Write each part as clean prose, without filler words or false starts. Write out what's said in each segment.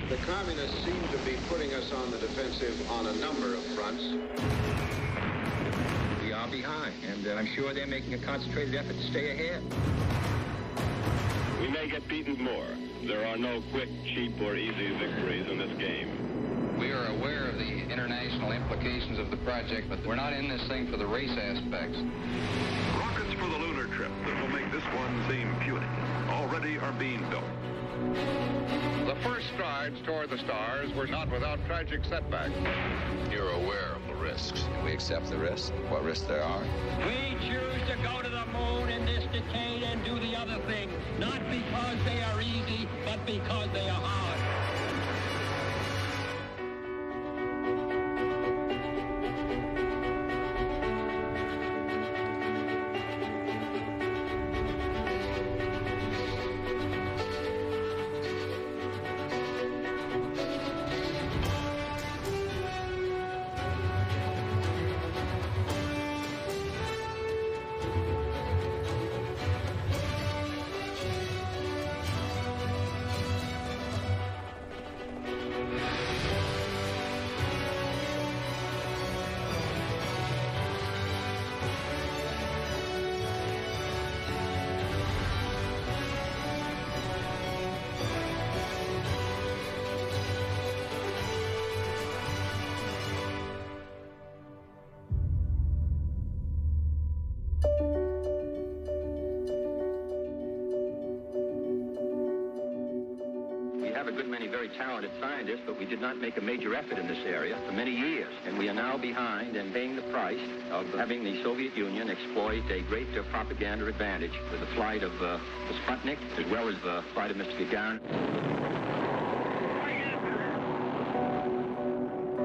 The communists seem to be putting us on the defensive on a number of fronts. We are behind, and I'm sure they're making a concentrated effort to stay ahead. We may get beaten more. There are no quick, cheap, or easy victories in this game. We are aware of the international implications of the project, but we're not in this thing for the race aspects. Rockets for the lunar trip that will make this one seem puny already are being built. The first strides toward the stars were not without tragic setbacks. You're aware of the risks. We accept the risks, what risks there are. We choose to go to the moon in this decade and do the other thing, not because they are easy, but because they are hard. We have a good many very talented scientists, but we did not make a major effort in this area for many years. And we are now behind and paying the price of having the Soviet Union exploit a great propaganda advantage with the flight of the Sputnik, as well as the flight of Mr. Gagarin.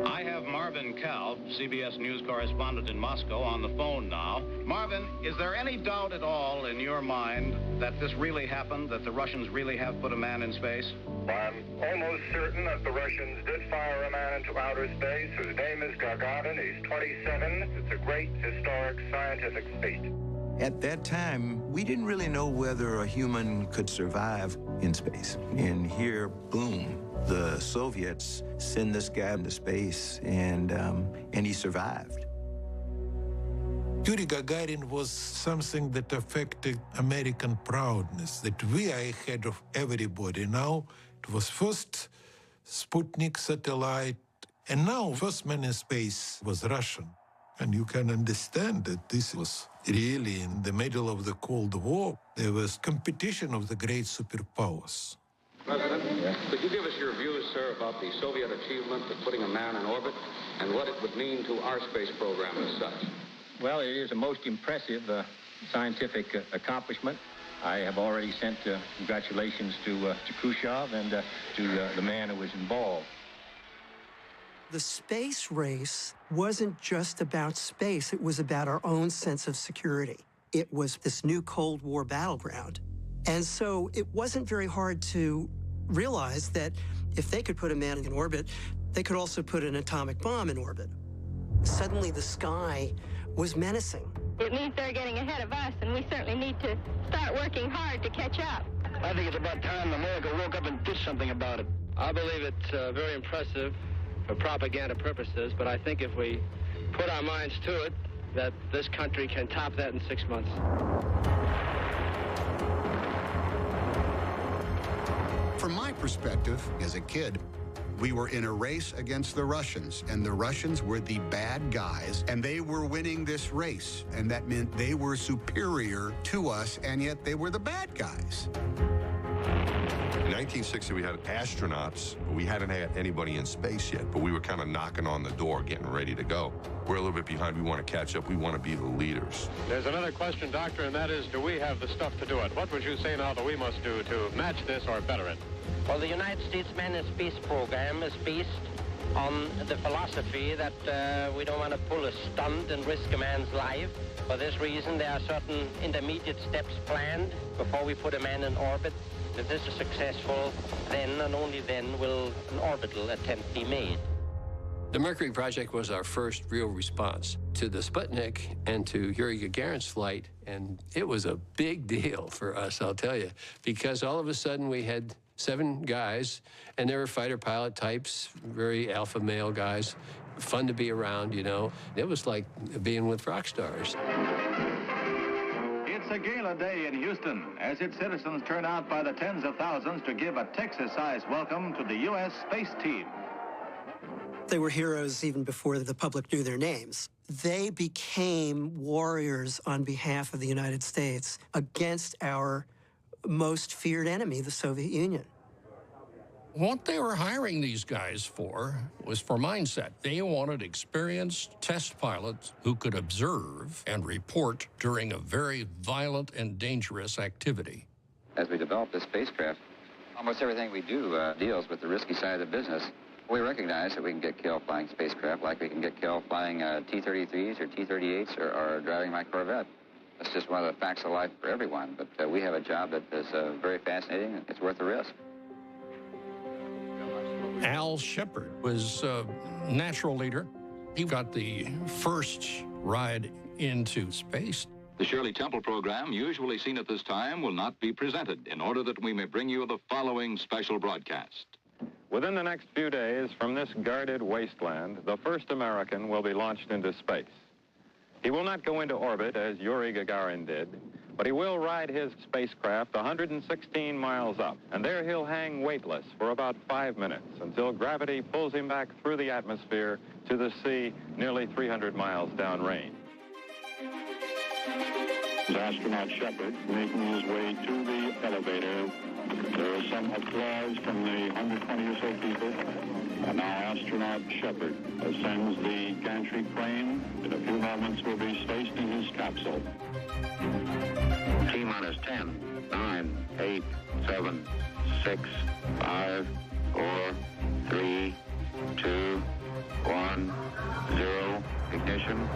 I have Marvin Kalb, CBS News correspondent in Moscow, on the phone now. Marvin, is there any doubt at all in your mind that this really happened, that the Russians really have put a man in space? I'm almost certain that the Russians did fire a man into outer space whose name is Gagarin. He's 27. It's a great historic scientific feat. At that time, we didn't really know whether a human could survive in space. And here, boom, the Soviets send this guy into space, and he survived. Yuri Gagarin was something that affected American proudness, that we are ahead of everybody. Now, it was first Sputnik satellite, and now first man in space was Russian. And you can understand that this was really in the middle of the Cold War. There was competition of the great superpowers. President, could you give us your views, sir, about the Soviet achievement of putting a man in orbit and what it would mean to our space program as such? Well, it is a most impressive scientific accomplishment. I have already sent congratulations to Khrushchev and to the man who was involved. The space race wasn't just about space. It was about our own sense of security. It was this new Cold War battleground. And so it wasn't very hard to realize that if they could put a man in orbit, they could also put an atomic bomb in orbit. Suddenly the sky was menacing. It means they're getting ahead of us, and we certainly need to start working hard to catch up. I think it's about time America woke up and did something about it. I believe it's very impressive for propaganda purposes, but I think if we put our minds to it, that this country can top that in 6 months. From my perspective, as a kid, we were in a race against the Russians, and the Russians were the bad guys, and they were winning this race, and that meant they were superior to us, and yet they were the bad guys. In 1960, we had astronauts. We hadn't had anybody in space yet, but we were kind of knocking on the door, getting ready to go. We're a little bit behind. We want to catch up. We want to be the leaders. There's another question, Doctor, and that is, do we have the stuff to do it? What would you say now that we must do to match this or better it? Well, the United States Man in Space program is based on the philosophy that we don't want to pull a stunt and risk a man's life. For this reason, there are certain intermediate steps planned before we put a man in orbit. If this is successful, then and only then will an orbital attempt be made. The Mercury project was our first real response to the Sputnik and to Yuri Gagarin's flight, and it was a big deal for us, I'll tell you, because all of a sudden we had 7 guys, and they were fighter pilot types, very alpha male guys, fun to be around, you know. It was like being with rock stars. It's a gala day in Houston as its citizens turn out by the tens of thousands to give a Texas-sized welcome to the U.S. space team. They were heroes even before the public knew their names. They became warriors on behalf of the United States against our most feared enemy, the Soviet Union. What they were hiring these guys for was for mindset. They wanted experienced test pilots who could observe and report during a very violent and dangerous activity. As we develop this spacecraft, almost everything we do deals with the risky side of the business. We recognize that we can get killed flying spacecraft like we can get killed flying T-33s or T-38s or driving my Corvette. That's just one of the facts of life for everyone, but we have a job that is very fascinating and it's worth the risk. Al Shepard was a natural leader. He got the first ride into space. The Shirley Temple program, usually seen at this time, will not be presented in order that we may bring you the following special broadcast. Within the next few days, from this guarded wasteland, the first American will be launched into space. He will not go into orbit as Yuri Gagarin did, but he will ride his spacecraft 116 miles up, and there he'll hang weightless for about 5 minutes until gravity pulls him back through the atmosphere to the sea nearly 300 miles downrange. Astronaut Shepard making his way to the elevator. There is some applause from the 120 or so people. And now astronaut Shepard ascends the gantry crane. In a few moments will be spaced in his capsule. T-minus 10, 9, 8, 7, 6, 5, 4, 3, 2, 1, 0. Ignition.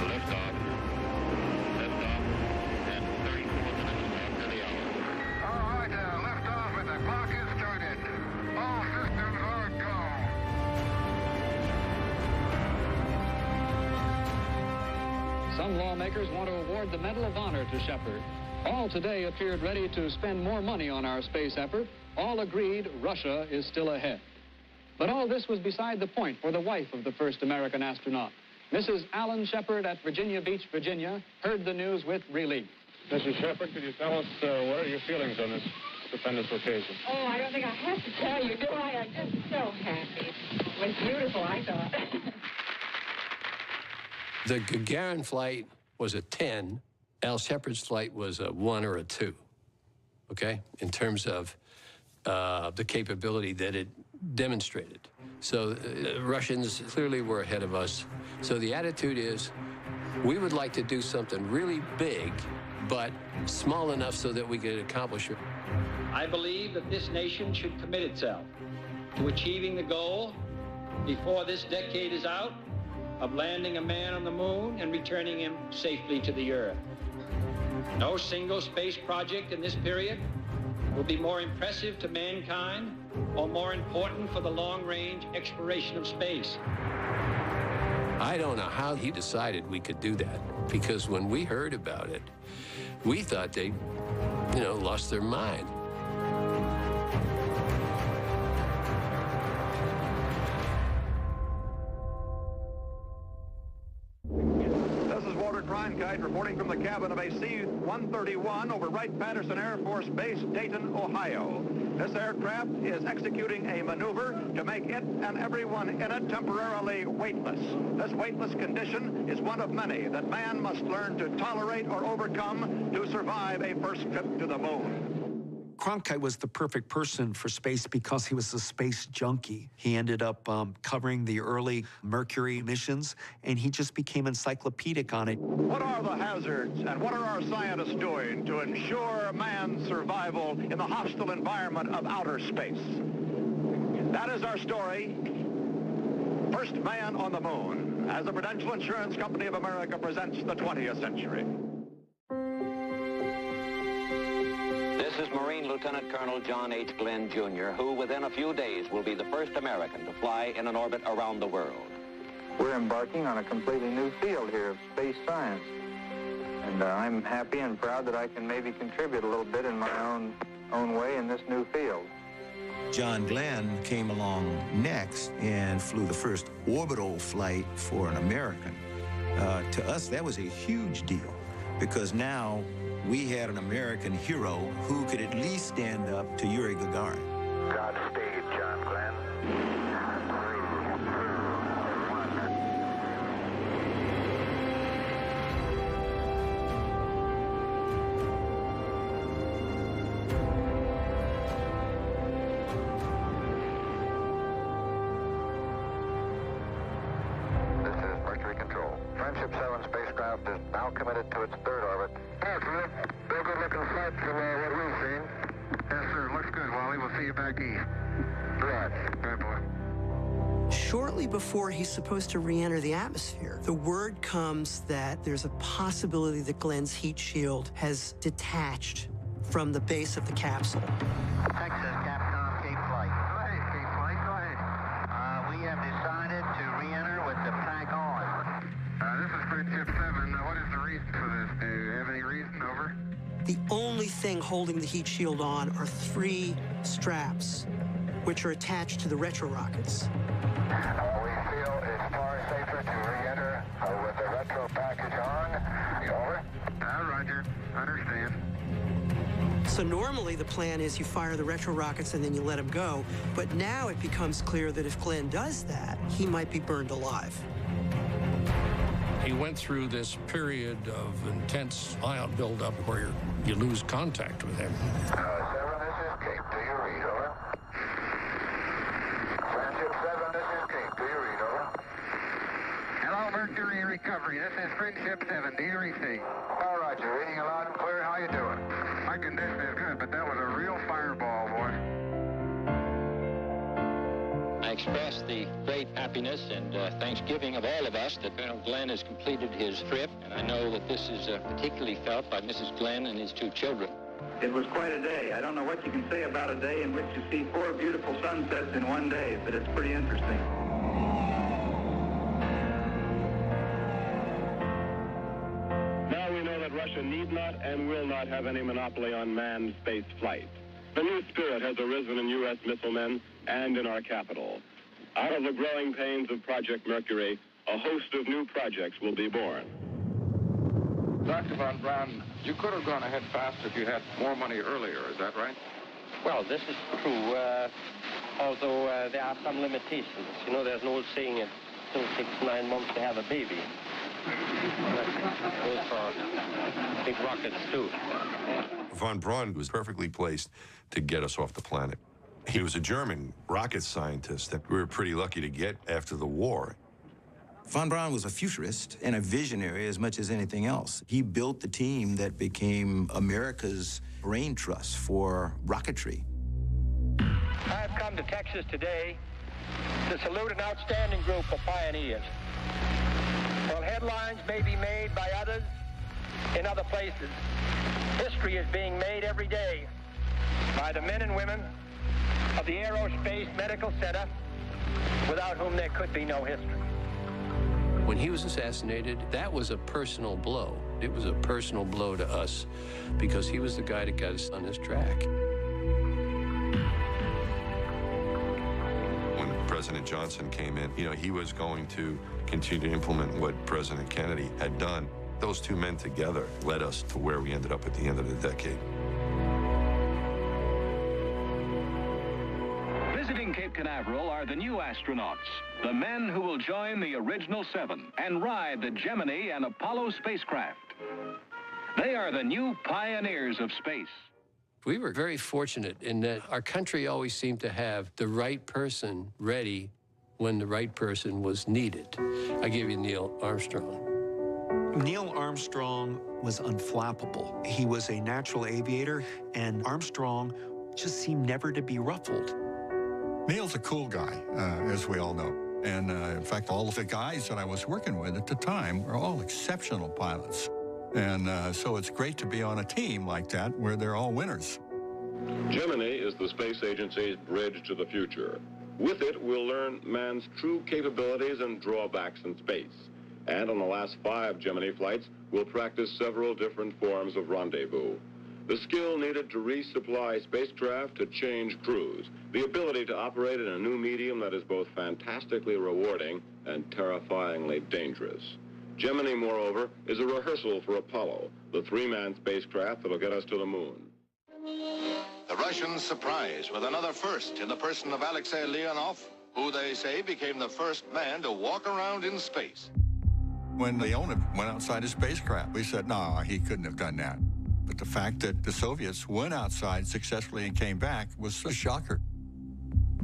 Liftoff. Liftoff. And 34 minutes after the hour. All right, liftoff and the clock is started. All systems are go. Some lawmakers want to award the Medal of Honor to Shepard. All today appeared ready to spend more money on our space effort. All agreed Russia is still ahead. But all this was beside the point for the wife of the first American astronaut. Mrs. Alan Shepard at Virginia Beach, Virginia, heard the news with relief. Mrs. Shepard, could you tell us what are your feelings on this stupendous occasion? Oh, I don't think I have to tell you, do I? I'm just so happy. It was beautiful, I thought. The Gagarin flight was a 10. Al Shepard's flight was a 1 or a 2, okay, in terms of the capability that it demonstrated. So the Russians clearly were ahead of us. So the attitude is, we would like to do something really big, but small enough so that we could accomplish it. I believe that this nation should commit itself to achieving the goal before this decade is out of landing a man on the moon and returning him safely to the Earth. No single space project in this period will be more impressive to mankind or more important for the long-range exploration of space. I don't know how he decided we could do that, because when we heard about it, we thought they, lost their mind. This is Walter Cronkite reporting from the cabin of a C-131 over Wright-Patterson Air Force Base, Dayton, Ohio. This aircraft is executing a maneuver to make it and everyone in it temporarily weightless. This weightless condition is one of many that man must learn to tolerate or overcome to survive a first trip to the moon. Cronkite was the perfect person for space because he was a space junkie. He ended up covering the early Mercury missions, and he just became encyclopedic on it. What are the hazards, and what are our scientists doing to ensure man's survival in the hostile environment of outer space? That is our story. First Man on the Moon, as the Prudential Insurance Company of America presents the 20th century. This is Marine Lieutenant Colonel John H. Glenn, Jr., who within a few days will be the first American to fly in an orbit around the world. We're embarking on a completely new field here of space science. And I'm happy and proud that I can maybe contribute a little bit in my own own way in this new field. John Glenn came along next and flew the first orbital flight for an American. To us, that was a huge deal because now we had an American hero who could at least stand up to Yuri Gagarin. Godspeed, John Glenn. Friendship 7 spacecraft is now committed to its third orbit. Thanks, Rick. Real good-looking flight from what we've seen. Yes, sir. Looks good, Wally. We'll see you back east. Right. Good boy. Shortly before he's supposed to re-enter the atmosphere, the word comes that there's a possibility that Glenn's heat shield has detached from the base of the capsule. Texas, Capcom, Cape Flight. Go ahead, Cape Flight. Go ahead. We have decided to re-enter with the pack on. This is Friendship 7. What is the reason for this? Do you have any reason? Over. The only thing holding the heat shield on are 3 straps, which are attached to the retro rockets. We feel it's far safer to re-enter with the retro package on. Over. Roger. Understand. So normally the plan is you fire the retro rockets and then you let them go. But now it becomes clear that if Glenn does that, he might be burned alive. He went through this period of intense ion buildup where you lose contact with him. 7, this is Cape. Do you read? Over. Friendship 7, this is Cape. Do you read? Over. Hello, Mercury Recovery. This is Friendship 7. Do you receive? All right, you're reading a loud and clear. How you doing? My condition is good, but that was a real fireball, boy. I express the great happiness and thanksgiving of all of us that Colonel Glenn has completed his trip, and I know that this is particularly felt by Mrs. Glenn and his 2 children. It was quite a day. I don't know what you can say about a day in which you see 4 beautiful sunsets in one day, but it's pretty interesting. Now we know that Russia need not and will not have any monopoly on manned space flight. A new spirit has arisen in U.S. missile men and in our capital. Out of the growing pains of Project Mercury, a host of new projects will be born. Dr. Von Braun, you could have gone ahead faster if you had more money earlier, is that right? Well, this is true, although there are some limitations. You know, there's an old saying, it still takes 9 months to have a baby. That goes for big rockets, too. Von Braun was perfectly placed to get us off the planet. He was a German rocket scientist that we were pretty lucky to get after the war. Von Braun was a futurist and a visionary as much as anything else. He built the team that became America's brain trust for rocketry. I have come to Texas today to salute an outstanding group of pioneers. While headlines may be made by others in other places, history is being made every day by the men and women of the Aerospace Medical Center, without whom there could be no history. When he was assassinated, that was a personal blow. It was a personal blow to us because he was the guy that got us on this track. When President Johnson came in, you know, he was going to continue to implement what President Kennedy had done. Those 2 men together led us to where we ended up at the end of the decade. Visiting Cape Canaveral are the new astronauts, the men who will join the original 7 and ride the Gemini and Apollo spacecraft. They are the new pioneers of space. We were very fortunate in that our country always seemed to have the right person ready when the right person was needed. I give you Neil Armstrong. Neil Armstrong was unflappable. He was a natural aviator, and Armstrong just seemed never to be ruffled. Neil's a cool guy, as we all know. And in fact, all of the guys that I was working with at the time were all exceptional pilots. And so it's great to be on a team like that where they're all winners. Gemini is the space agency's bridge to the future. With it, we'll learn man's true capabilities and drawbacks in space. And on the last 5 Gemini flights, we'll practice several different forms of rendezvous. The skill needed to resupply spacecraft to change crews. The ability to operate in a new medium that is both fantastically rewarding and terrifyingly dangerous. Gemini, moreover, is a rehearsal for Apollo, the three-man spacecraft that'll get us to the moon. The Russians surprised with another first in the person of Alexei Leonov, who they say became the first man to walk around in space. When Leonov went outside his spacecraft, we said, no, he couldn't have done that. But the fact that the Soviets went outside successfully and came back was a shocker.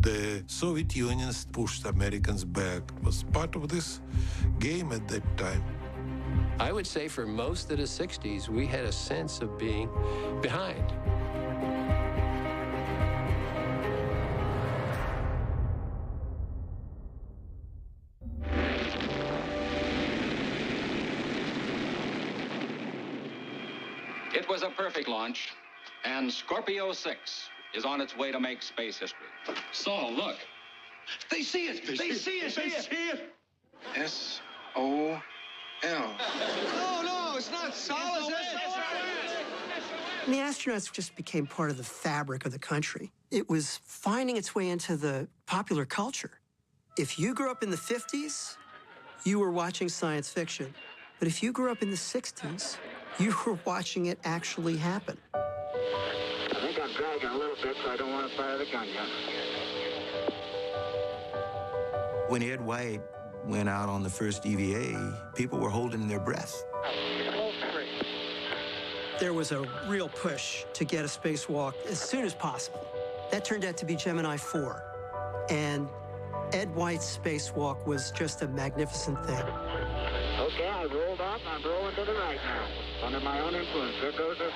The Soviet Union pushed Americans back. Was part of this game at that time. I would say for most of the 60s, we had a sense of being behind. It was a perfect launch, and Scorpio 6 is on its way to make space history. So, look. They see it! They see it! They see it! S-O-L. No, it's not solid. And the astronauts just became part of the fabric of the country. It was finding its way into the popular culture. If you grew up in the 50s, you were watching science fiction. But if you grew up in the 60s, you were watching it actually happen. I think I'm dragging a little bit, so I don't want to fire the gun yet. When Ed White went out on the first EVA, people were holding their breath. There was a real push to get a spacewalk as soon as possible. That turned out to be Gemini 4. And Ed White's spacewalk was just a magnificent thing. Okay, I rolled off. I'm rolling to the right now. Under my own influence. There goes a...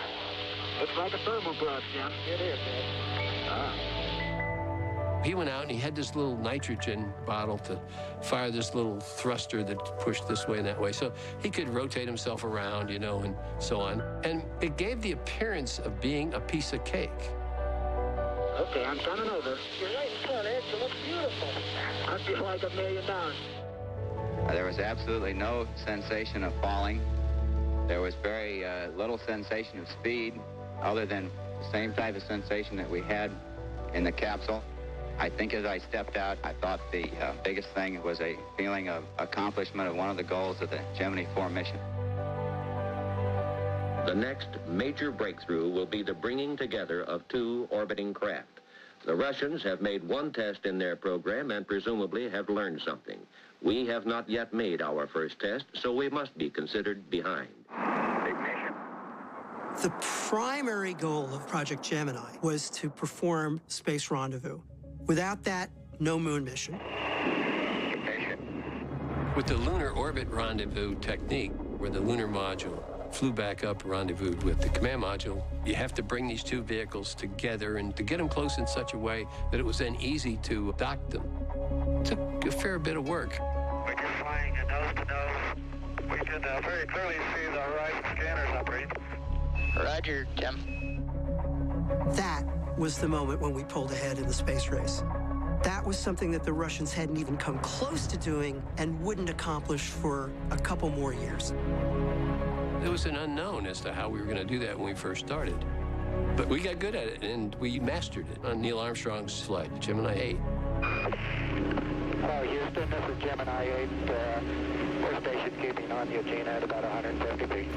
Looks like a thermal blast, Jim. It is, He went out and he had this little nitrogen bottle to fire this little thruster that pushed this way and that way. So he could rotate himself around, you know, and so on. And it gave the appearance of being a piece of cake. Okay, I'm coming over. You're right in front, Ed. You look beautiful. I feel like $1 million. There was absolutely no sensation of falling. There was very little sensation of speed, other than the same type of sensation that we had in the capsule. I think as I stepped out, I thought the biggest thing was a feeling of accomplishment of one of the goals of the Gemini 4 mission. The next major breakthrough will be the bringing together of two orbiting craft. The Russians have made one test in their program and presumably have learned something. We have not yet made our first test, so we must be considered behind. The primary goal of Project Gemini was to perform Space Rendezvous. Without that, no moon mission. With the lunar orbit rendezvous technique, where the lunar module flew back up, rendezvoused with the command module, you have to bring these two vehicles together and to get them close in such a way that it was then easy to dock them. It took a fair bit of work. We can flying nose to nose. We can very clearly see the horizon scanners operating. Roger, Jim. That was the moment when we pulled ahead in the space race. That was something that the Russians hadn't even come close to doing and wouldn't accomplish for a couple more years. It was an unknown as to how we were going to do that when we first started. But we got good at it, and we mastered it on Neil Armstrong's flight, Gemini 8. Hello, Houston. This is Gemini 8. We're station keeping on Eugene at about 150 feet.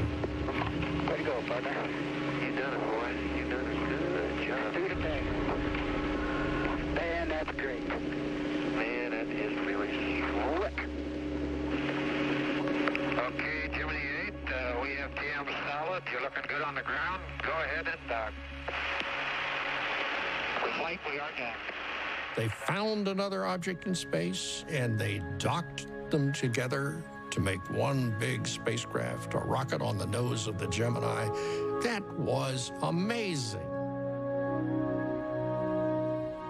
Way to go, partner. You done it, boy. You done a good job. Do the thing. Man, that's great. Man, that is really slick. Okay, Gemini 8, we have TM solid. You're looking good on the ground. Go ahead and dock. Flight, we are down. They found another object in space, and they docked them together to make one big spacecraft, a rocket on the nose of the Gemini. That was amazing.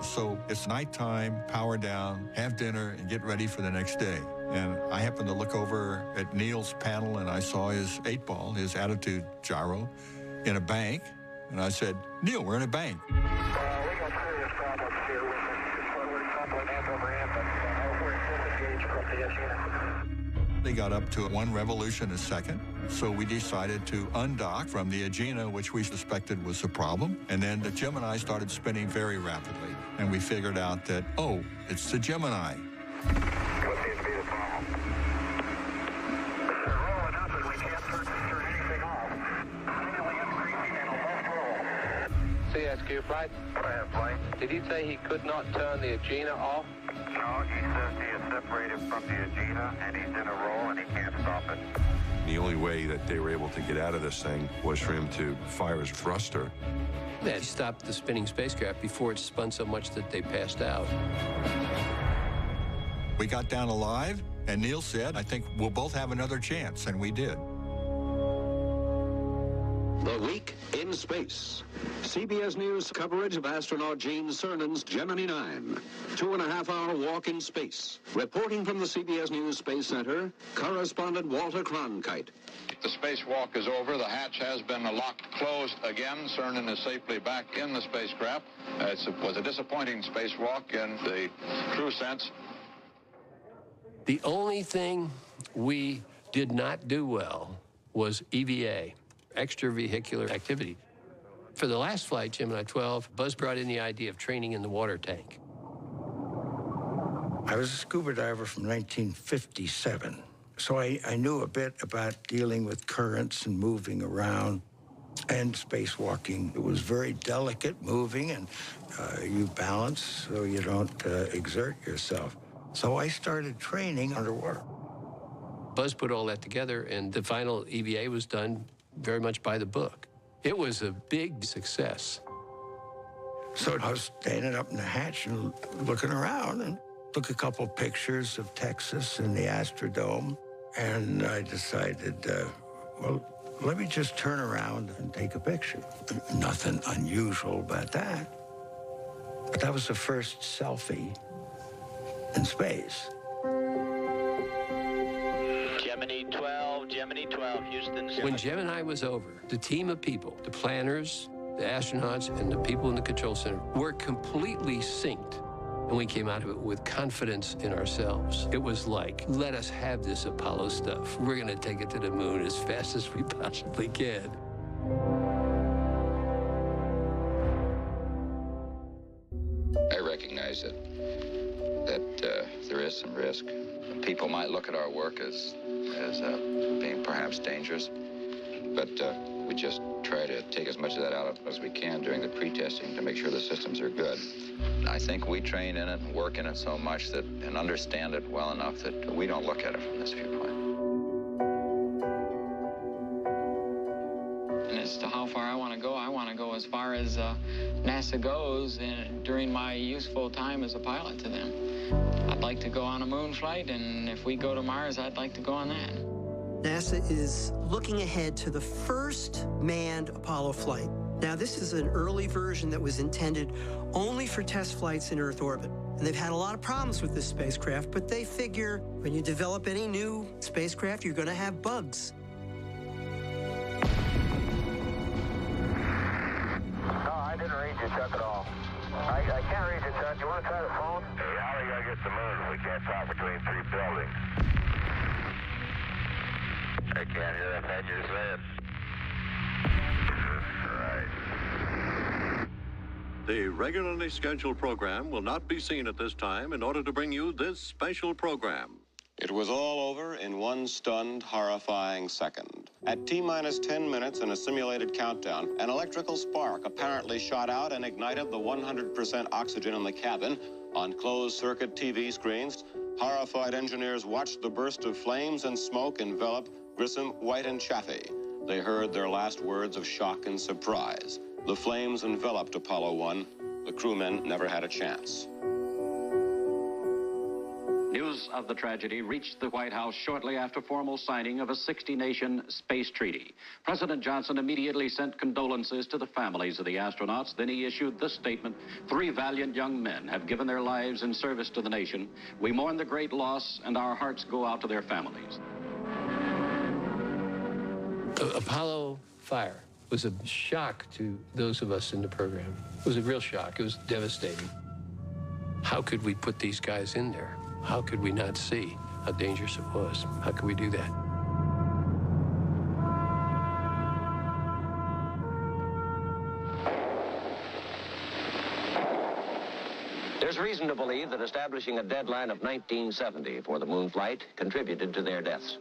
So it's nighttime, power down, have dinner, and get ready for the next day. And I happened to look over at Neil's panel, and I saw his 8-ball, his attitude gyro, in a bank. And I said, Neil, we're in a bank. We got serious problems here with this. We're crumbling end over end, but we're disengaged from the unit. They got up to 1 revolution a second, So we decided to undock from the Agena, which we suspected was a problem. And then the Gemini started spinning very rapidly. And we figured out that, oh, it's the Gemini. What seems to be the problem? They're rolling up and we can't turn anything off. Signaling increasing and almost roll. CSQ flight? What I have, flight? Did he say he could not turn the Agena off? No, he says he is separated from the Agena and he's in a roll and he can't stop it. The only way that they were able to get out of this thing was for him to fire his thruster. That stopped the spinning spacecraft before it spun so much that they passed out. We got down alive, and Neil said, I think we'll both have another chance, and we did. The Week in Space. CBS News coverage of astronaut Gene Cernan's Gemini 9. 2.5-hour walk in space. Reporting from the CBS News Space Center, correspondent Walter Cronkite. The spacewalk is over. The hatch has been locked closed again. Cernan is safely back in the spacecraft. It was a disappointing spacewalk in the true sense. The only thing we did not do well was EVA, extravehicular activity. For the last flight, Gemini 12, Buzz brought in the idea of training in the water tank. I was a scuba diver from 1957, so I knew a bit about dealing with currents and moving around and spacewalking. It was very delicate moving, and you balance so you don't exert yourself. So I started training underwater. Buzz put all that together, and the final EVA was done very much by the book. It was a big success. So I was standing up in the hatch and looking around and took a couple pictures of Texas and the Astrodome. And I decided, well, let me just turn around and take a picture. Nothing unusual about that. But that was the first selfie in space. Gemini 12, Houston. When Gemini was over, the team of people, the planners, the astronauts, and the people in the control center were completely synced. And we came out of it with confidence in ourselves. It was like, let us have this Apollo stuff. We're going to take it to the moon as fast as we possibly can. I recognize that there is some risk. People might look at our work as being perhaps dangerous, but we just try to take as much of that out as we can during the pre-testing to make sure the systems are good. I think we train in it and work in it so much that and understand it well enough that we don't look at it from this viewpoint. And as to how far I want to go as far as NASA goes during my useful time as a pilot to them. I'd like to go on a moon flight, and if we go to Mars, I'd like to go on that. NASA is looking ahead to the first manned Apollo flight. Now, this is an early version that was intended only for test flights in Earth orbit. And they've had a lot of problems with this spacecraft, but they figure when you develop any new spacecraft, you're going to have bugs. No, I didn't read you, Chuck, at all. I can't read you, Chuck. You want to try the phone? Hey, how are you going to get the moon if we can't talk between three buildings? I can't hear that thing you're saying. Right. The regularly scheduled program will not be seen at this time in order to bring you this special program. It was all over in one stunned, horrifying second. At T-minus 10 minutes in a simulated countdown, an electrical spark apparently shot out and ignited the 100% oxygen in the cabin. On closed-circuit TV screens, horrified engineers watched the burst of flames and smoke envelop Grissom, White, and Chaffee. They heard their last words of shock and surprise. The flames enveloped Apollo 1. The crewmen never had a chance. News of the tragedy reached the White House shortly after formal signing of a 60-nation space treaty. President Johnson immediately sent condolences to the families of the astronauts. Then he issued this statement: 3 valiant young men have given their lives in service to the nation. We mourn the great loss, and our hearts go out to their families. Apollo fire was a shock to those of us in the program. It was a real shock. It was devastating. How could we put these guys in there? How could we not see how dangerous it was? How could we do that? There's reason to believe that establishing a deadline of 1970 for the moon flight contributed to their deaths.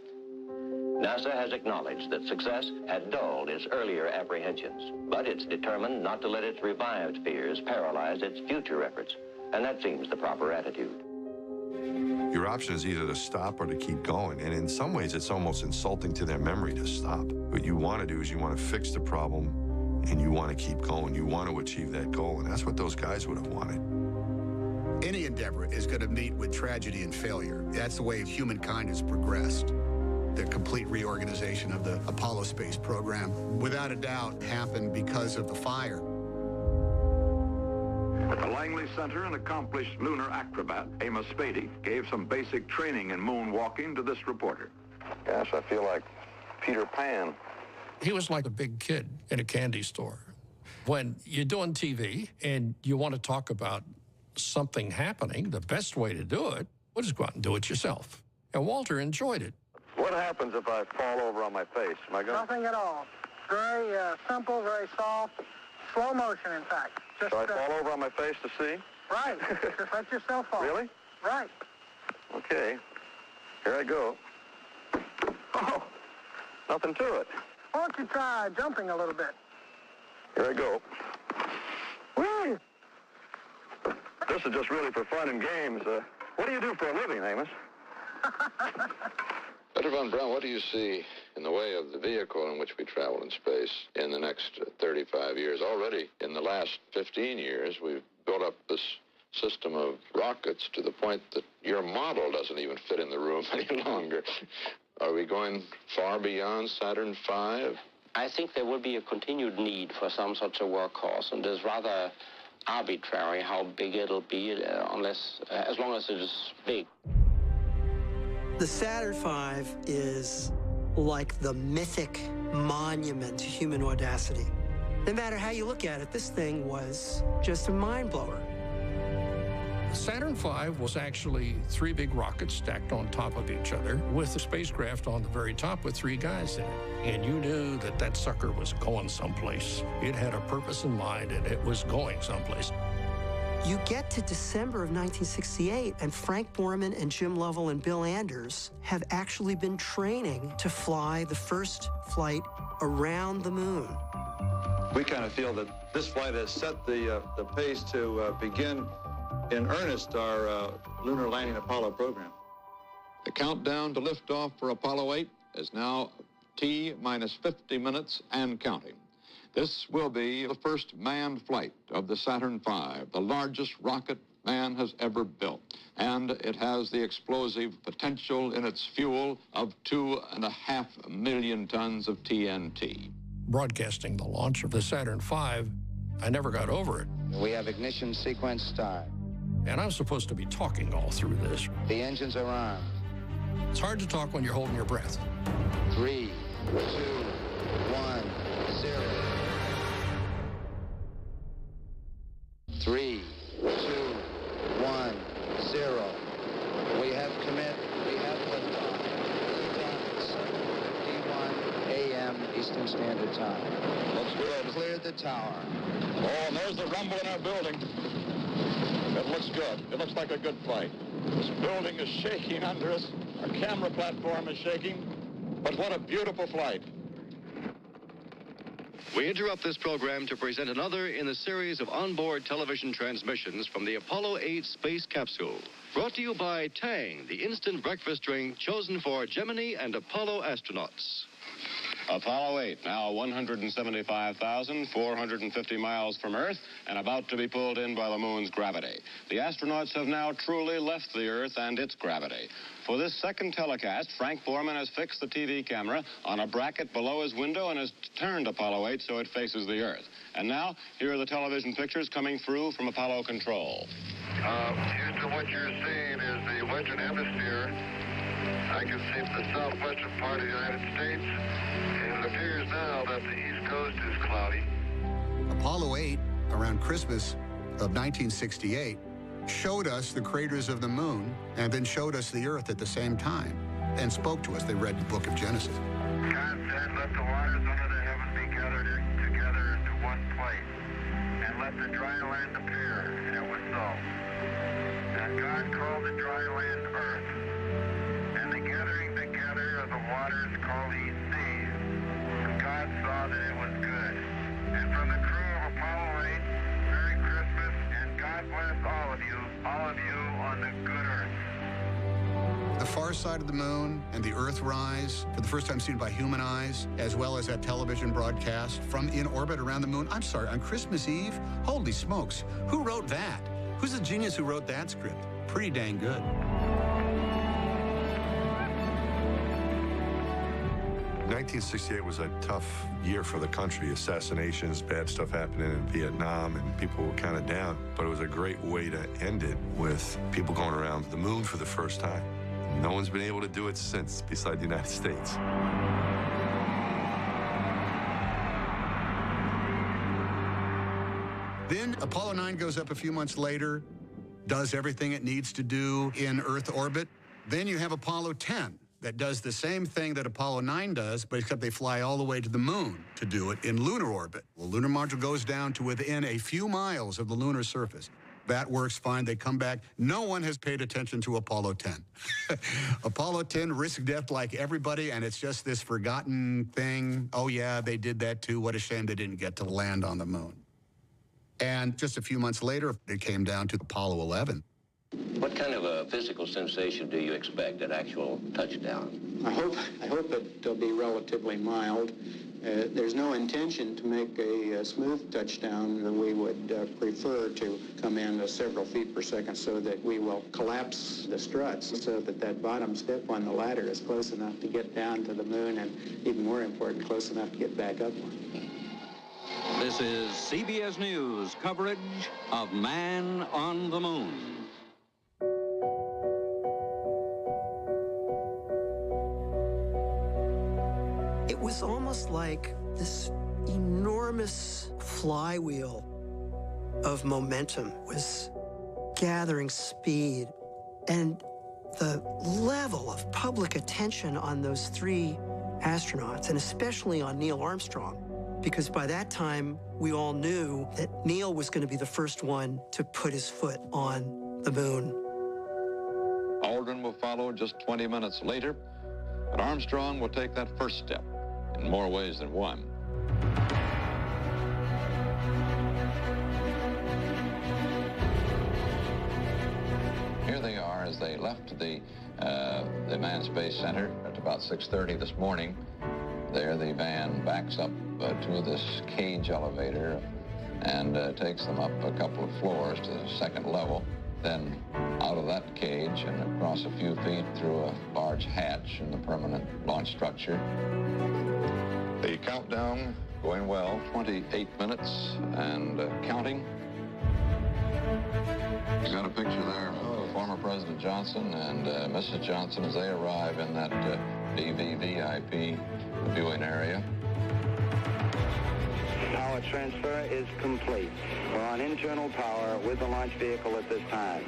NASA has acknowledged that success had dulled its earlier apprehensions, but it's determined not to let its revived fears paralyze its future efforts, and that seems the proper attitude. Your option is either to stop or to keep going, and in some ways it's almost insulting to their memory to stop. What you want to do is you want to fix the problem, and you want to keep going. You want to achieve that goal, and that's what those guys would have wanted. Any endeavor is going to meet with tragedy and failure. That's the way humankind has progressed. The complete reorganization of the Apollo space program, without a doubt, happened because of the fire. At the Langley Center, an accomplished lunar acrobat, Amos Spady, gave some basic training in moonwalking to this reporter. Gosh, I feel like Peter Pan. He was like a big kid in a candy store. When you're doing TV and you want to talk about something happening, the best way to do it was go out and do it yourself. And Walter enjoyed it. What happens if I fall over on my face? Am I going? Nothing at all. Very simple, very soft, slow motion, in fact. Just, so I fall over on my face to see? Right. Just let yourself fall. Really? Right. Okay. Here I go. Oh, nothing to it. Why don't you try jumping a little bit? Here I go. Whee! This is just really for fun and games. What do you do for a living, Amos? Dr. Von Braun, what do you see in the way of the vehicle in which we travel in space in the next 35 years? Already in the last 15 years, we've built up this system of rockets to the point that your model doesn't even fit in the room any longer. Are we going far beyond Saturn V? I think there will be a continued need for some such a workhorse, and it's rather arbitrary how big it'll be, as long as it is big. The Saturn V is like the mythic monument to human audacity. No matter how you look at it, this thing was just a mind blower. Saturn V was actually 3 big rockets stacked on top of each other with a spacecraft on the very top with 3 guys in it. And you knew that that sucker was going someplace. It had a purpose in mind, and it was going someplace. You get to December of 1968, and Frank Borman and Jim Lovell and Bill Anders have actually been training to fly the first flight around the moon. We kind of feel that this flight has set the pace to begin in earnest our lunar landing Apollo program. The countdown to liftoff for Apollo 8 is now T-minus 50 minutes and counting. This will be the first manned flight of the Saturn V, the largest rocket man has ever built. And it has the explosive potential in its fuel of 2.5 million tons of TNT. Broadcasting the launch of the Saturn V, I never got over it. We have ignition sequence start. And I'm supposed to be talking all through this. The engines are armed. It's hard to talk when you're holding your breath. 3, 2, 1, 0. 3, 2, 1, 0. We have commit. We have liftoff. Liftoff at 7:51 a.m. Eastern Standard Time. Looks good. Cleared the tower. Oh, and there's the rumble in our building. It looks good. It looks like a good flight. This building is shaking under us. Our camera platform is shaking. But what a beautiful flight. We interrupt this program to present another in the series of onboard television transmissions from the Apollo 8 space capsule. Brought to you by Tang, the instant breakfast drink chosen for Gemini and Apollo astronauts. Apollo 8, now 175,450 miles from Earth and about to be pulled in by the moon's gravity. The astronauts have now truly left the Earth and its gravity. For this second telecast, Frank Borman has fixed the TV camera on a bracket below his window and has turned Apollo 8 so it faces the Earth. And now, here are the television pictures coming through from Apollo Control. Houston, what you're seeing is the Western Hemisphere. I can see the southwestern part of the United States. It appears now that the East Coast is cloudy. Apollo 8, around Christmas of 1968, showed us the craters of the moon and then showed us the Earth at the same time and spoke to us. They read the book of Genesis. God said, let the waters under the heaven be gathered together into one place, and let the dry land appear, and it was so. the dry land earth, and the gathering together of the waters called he seas. And God saw that it was good. And from the crew of Apollo 8, Merry Christmas, and God bless all of you on the good earth. The far side of the moon and the Earthrise, for the first time seen by human eyes, as well as that television broadcast from in orbit around the moon. I'm sorry, on Christmas Eve? Holy smokes, who wrote that? Who's the genius who wrote that script? Pretty dang good. 1968 was a tough year for the country. Assassinations, bad stuff happening in Vietnam, and people were kind of down. But it was a great way to end it with people going around the moon for the first time. No one's been able to do it since, beside the United States. Then Apollo 9 goes up a few months later, does everything it needs to do in Earth orbit. Then you have Apollo 10 that does the same thing that Apollo 9 does, but except they fly all the way to the moon to do it in lunar orbit. The lunar module goes down to within a few miles of the lunar surface. That works fine. They come back. No one has paid attention to Apollo 10. Apollo 10 risked death like everybody, and it's just this forgotten thing. Oh, yeah, they did that too. What a shame they didn't get to land on the moon. And just a few months later, it came down to Apollo 11. What kind of a physical sensation do you expect at actual touchdown? I hope it'll be relatively mild. There's no intention to make a smooth touchdown. We would prefer to come in several feet per second so that we will collapse the struts so that bottom step on the ladder is close enough to get down to the moon, and even more important, close enough to get back up one. This is CBS News coverage of Man on the Moon. It was almost like this enormous flywheel of momentum was gathering speed, and the level of public attention on those three astronauts, and especially on Neil Armstrong, because by that time we all knew that Neil was going to be the first one to put his foot on the moon. Aldrin will follow just 20 minutes later, but Armstrong will take that first step in more ways than one. Here they are as they left the Manned Space Center at about 6:30 this morning. There the van backs up to this cage elevator and takes them up a couple of floors to the second level. Then out of that cage and across a few feet through a large hatch in the permanent launch structure. The countdown going well, 28 minutes and counting. You got a picture there of former President Johnson and Mrs. Johnson as they arrive in that DVVIP viewing area. Power transfer is complete. We're on internal power with the launch vehicle at this time.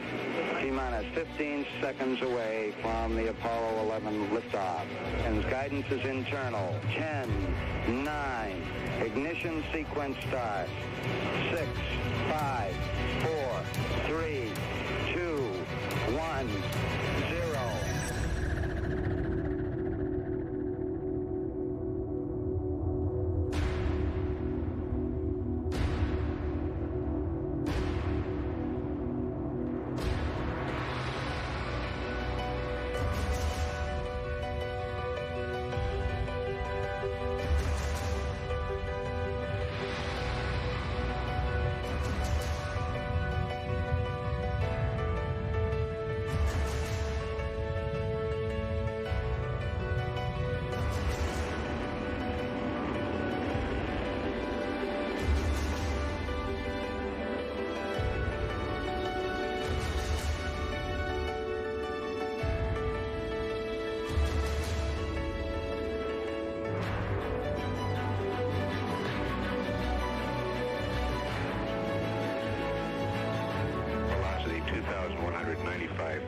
T-minus 15 seconds away from the Apollo 11 liftoff. And guidance is internal. 10, 9, ignition sequence start. 6, 5, 4, 3, 2, 1, 0.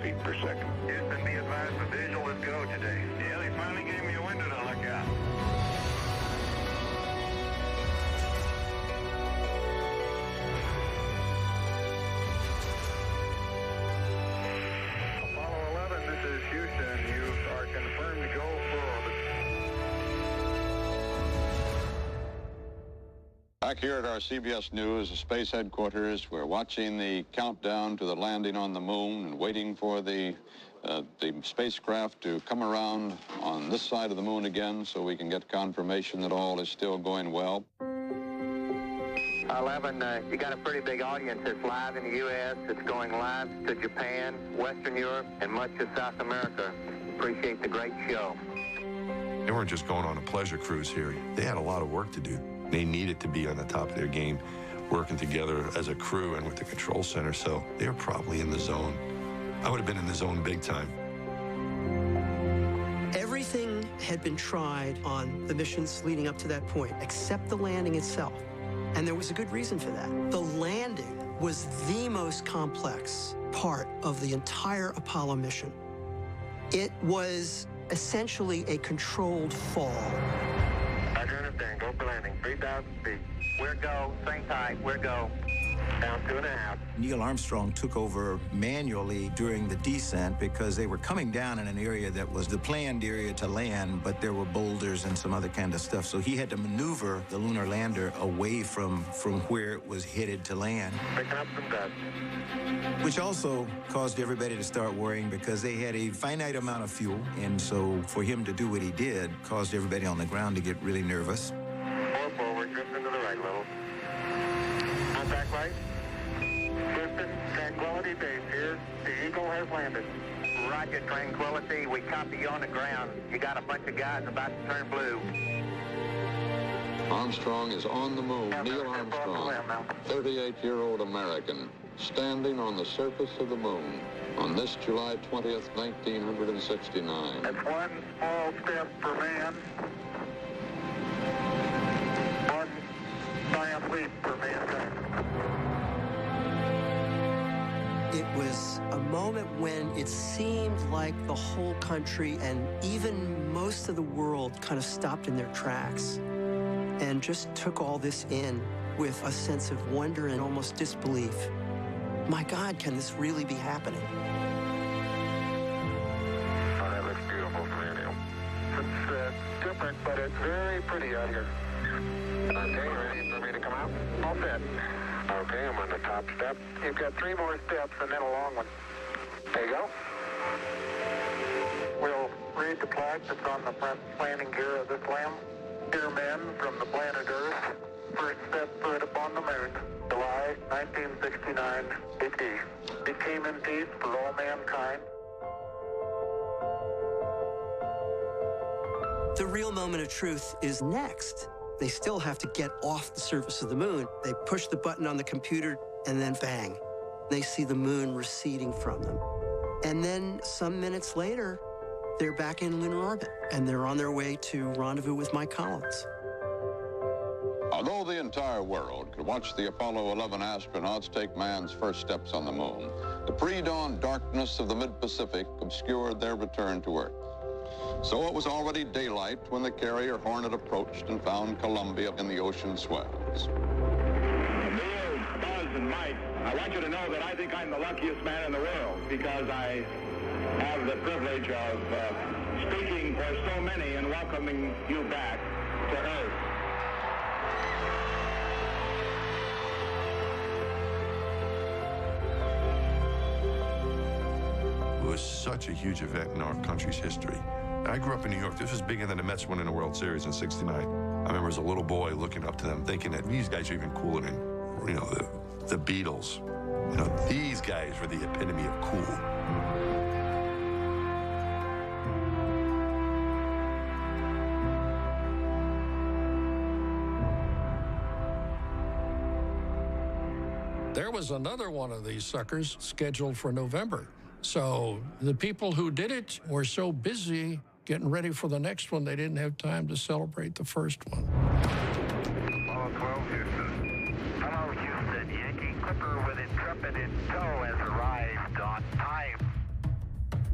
feet per second. Houston, be advised the visual is go today. Yeah, they finally gave me a window to look out. Back here at our CBS News Space Headquarters, we're watching the countdown to the landing on the moon and waiting for the spacecraft to come around on this side of the moon again so we can get confirmation that all is still going well. 11, you got a pretty big audience. It's live in the U.S. It's going live to Japan, Western Europe, and much of South America. Appreciate the great show. They weren't just going on a pleasure cruise here. They had a lot of work to do. They needed to be on the top of their game, working together as a crew and with the control center, so they were probably in the zone. I would have been in the zone big time. Everything had been tried on the missions leading up to that point, except the landing itself. And there was a good reason for that. The landing was the most complex part of the entire Apollo mission. It was essentially a controlled fall. Roger, understand. Go for landing. 3,000 feet. We're go. Same height. We're go. Down 2.5. Neil Armstrong took over manually during the descent because they were coming down in an area that was the planned area to land, but there were boulders and some other kind of stuff. So he had to maneuver the lunar lander away from where it was headed to land. Picking up some dust. Which also caused everybody to start worrying because they had a finite amount of fuel. And so for him to do what he did caused everybody on the ground to get really nervous. 4 forward, drift into the right level. Contact light. Houston, Tranquility Base here. The Eagle has landed. Roger, Tranquility. We copy you on the ground. You got a bunch of guys about to turn blue. Armstrong is on the moon. Neil Armstrong, 38-year-old American, standing on the surface of the moon on this July 20th, 1969. That's one small step for man. One giant leap for mankind. It was a moment when it seemed like the whole country and even most of the world kind of stopped in their tracks and just took all this in with a sense of wonder and almost disbelief. My God, can this really be happening? Oh, that looks beautiful for you, Neil. It's different, but it's very pretty out here. Okay, ready for me to come out? All set. Okay, I'm on the top step. You've got 3 more steps and then a long one. There you go. We'll read the plaque that's on the front landing gear of this lamb. Dear men from the planet Earth, first step foot upon the moon, July 1969 AD. It came in peace for all mankind. The real moment of truth is next. They still have to get off the surface of the moon. They push the button on the computer, and then bang. They see the moon receding from them. And then some minutes later, they're back in lunar orbit, and they're on their way to rendezvous with Mike Collins. Although the entire world could watch the Apollo 11 astronauts take man's first steps on the moon, the pre-dawn darkness of the mid-Pacific obscured their return to Earth. So it was already daylight when the carrier Hornet approached and found Columbia in the ocean swells. Neil, Buzz, and Mike, I want you to know that I think I'm the luckiest man in the world because I have the privilege of speaking for so many and welcoming you back to Earth. It was such a huge event in our country's history. I grew up in New York. This was bigger than the Mets winning the World Series in '69. I remember as a little boy looking up to them, thinking that these guys are even cooler than, the Beatles. These guys were the epitome of cool. There was another one of these suckers scheduled for November. So the people who did it were so busy getting ready for the next one, they didn't have time to celebrate the first one. Apollo 12, Houston. Hello, Houston. Yankee Clipper with Intrepid in tow has arrived on time.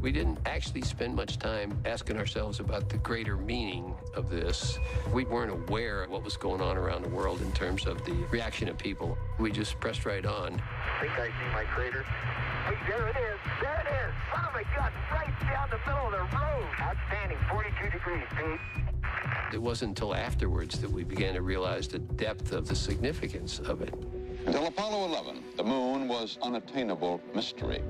We didn't actually spend much time asking ourselves about the greater meaning of this. We weren't aware of what was going on around the world in terms of the reaction of people. We just pressed right on. I think I see my crater. Hey, there it is. There it is. Son of a gun, right down the middle of the road. Outstanding. 42 degrees, Pete. It wasn't until afterwards that we began to realize the depth of the significance of it. Until Apollo 11, the moon was unattainable mystery.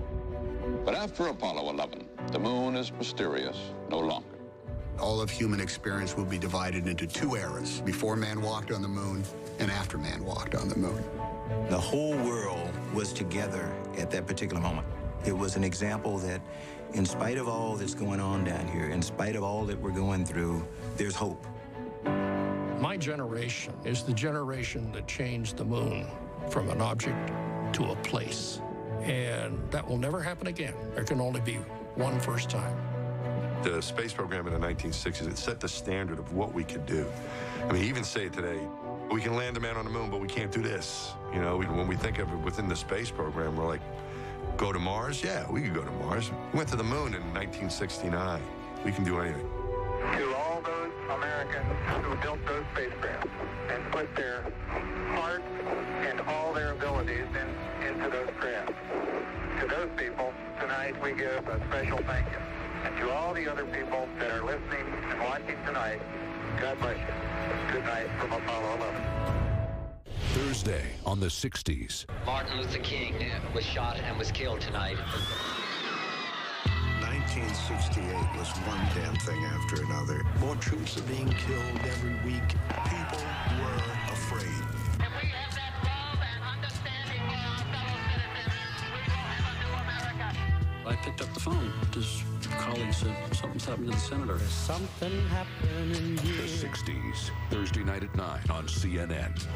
But after Apollo 11, the moon is mysterious no longer. All of human experience will be divided into two eras, before man walked on the moon and after man walked on the moon. The whole world was together at that particular moment. It was an example that in spite of all that's going on down here, in spite of all that we're going through, there's hope. My generation is the generation that changed the moon from an object to a place. And that will never happen again. There can only be one first time. The space program in the 1960s, it set the standard of what we could do. I mean, even say it today, we can land a man on the moon, but we can't do this. You know, when we think of it within the space program, we're like, go to Mars? Yeah, we could go to Mars. We went to the moon in 1969. We can do anything. To all those Americans who built those spacecraft and put their heart and all their abilities into those craft. To those people, tonight we give a special thank you. And to all the other people that are listening and watching tonight, God bless you. Good night from Apollo 11. Thursday on the 60s. Martin Luther King was shot and was killed tonight. 1968 was one damn thing after another. More troops are being killed every week. People were afraid. If we have that love and understanding for our fellow citizens, we will have a new America. I picked up the phone. His colleague said something's happened to the senator. There's something happening here. The 60s, Thursday night at 9 on CNN.